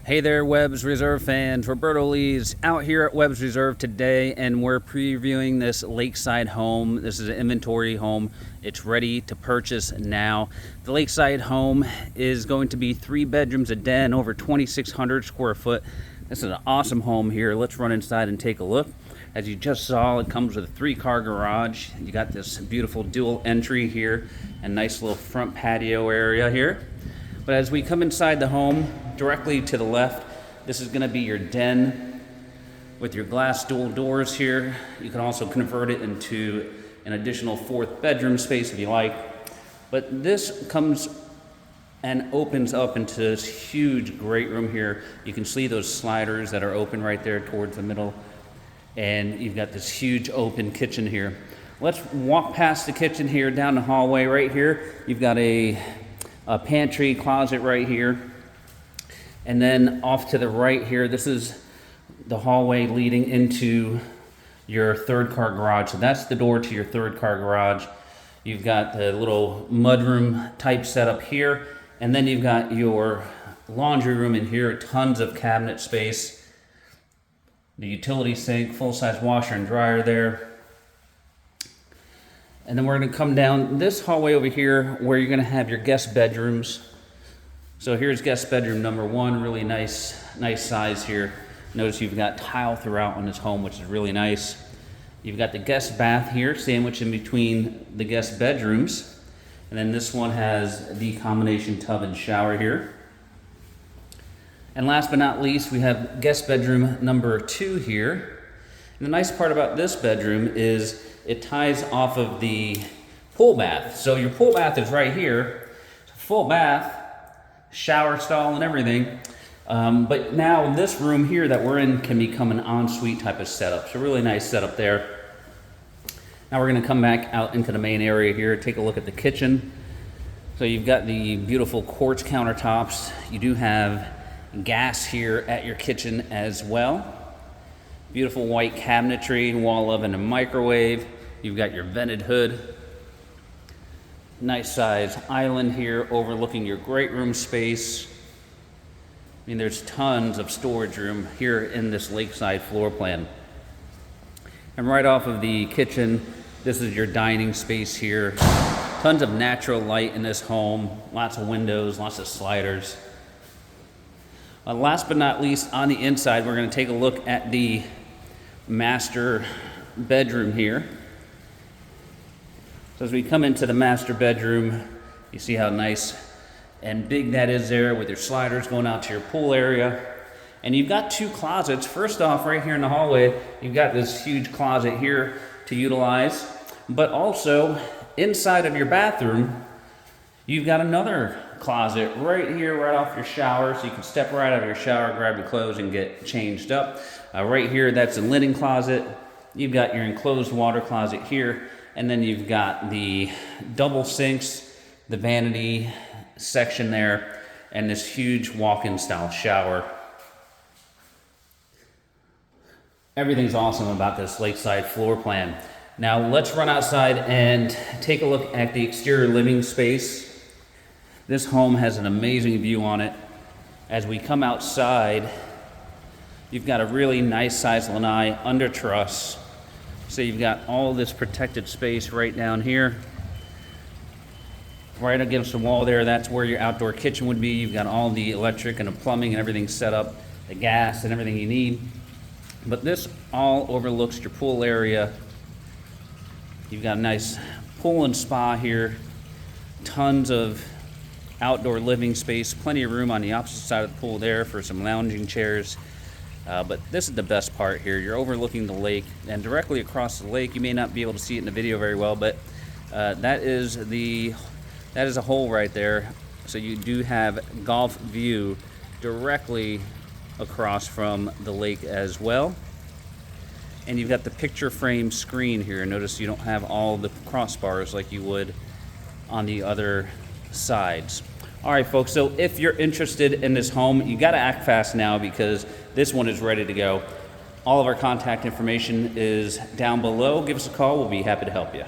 Hey there, Webb's Reserve fans. Roberto Lee's out here at Webb's Reserve today, and we're previewing this Lakeside home. This is an inventory home. It's ready to purchase now. The Lakeside home is going to be 3 bedrooms, a den, over 2,600 square foot. This is an awesome home here. Let's run inside and take a look. As you just saw, it comes with a 3-car garage. You got this beautiful dual entry here and nice little front patio area here. But as we come inside the home, directly to the left, this is going to be your den with your glass dual doors here. You can also convert it into an additional 4th bedroom space if you like. But this comes and opens up into this huge great room here. You can see those sliders that are open right there towards the middle. And you've got this huge open kitchen here. Let's walk past the kitchen here, down the hallway right here. You've got a pantry closet right here, and then off to the right here, this is the hallway leading into your 3rd-car garage. So that's the door to your 3rd-car garage. You've got the little mudroom type setup here, and then you've got your laundry room in here, tons of cabinet space, the utility sink, full-size washer and dryer there. And then we're going to come down this hallway over here where you're going to have your guest bedrooms. So here's guest bedroom number 1, really nice size here. Notice you've got tile throughout on this home, which is really nice. You've got the guest bath here, sandwiched in between the guest bedrooms. And then this one has the combination tub and shower here. And last but not least, we have guest bedroom number 2 here. And the nice part about this bedroom is it ties off of the pool bath. So your pool bath is right here, full bath, shower stall and everything. But now this room here that we're in can become an ensuite type of setup. So really nice setup there. Now we're gonna come back out into the main area here, take a look at the kitchen. So you've got the beautiful quartz countertops. You do have gas here at your kitchen as well. Beautiful white cabinetry, wall oven and microwave. You've got your vented hood. Nice size island here overlooking your great room space. I mean, there's tons of storage room here in this Lakeside floor plan. And right off of the kitchen, this is your dining space here. Tons of natural light in this home. Lots of windows, lots of sliders. Last but not least, on the inside, we're going to take a look at the master bedroom here. So as we come into the master bedroom, you see how nice and big that is there with your sliders going out to your pool area. And you've got 2 closets. First off, right here in the hallway, you've got this huge closet here to utilize. But also, inside of your bathroom, you've got another closet right here, right off your shower. So you can step right out of your shower, grab your clothes, and get changed up. Right here, that's a linen closet. You've got your enclosed water closet here. And then you've got the double sinks, the vanity section there, and this huge walk-in style shower. Everything's awesome about this Lakeside floor plan. Now let's run outside and take a look at the exterior living space. This home has an amazing view on it. As we come outside, you've got a really nice size lanai under truss. So you've got all this protected space right down here. Right against the wall there, that's where your outdoor kitchen would be. You've got all the electric and the plumbing and everything set up, the gas and everything you need. But this all overlooks your pool area. You've got a nice pool and spa here. Tons of outdoor living space, plenty of room on the opposite side of the pool there for some lounging chairs. But this is the best part here. You're overlooking the lake, and directly across the lake, you may not be able to see it in the video very well, but that is a hole right there. So you do have golf view directly across from the lake as well. And you've got the picture frame screen here. Notice you don't have all the crossbars like you would on the other sides. All right, folks, so if you're interested in this home, you got to act fast now because this one is ready to go. All of our contact information is down below. Give us a call. We'll be happy to help you.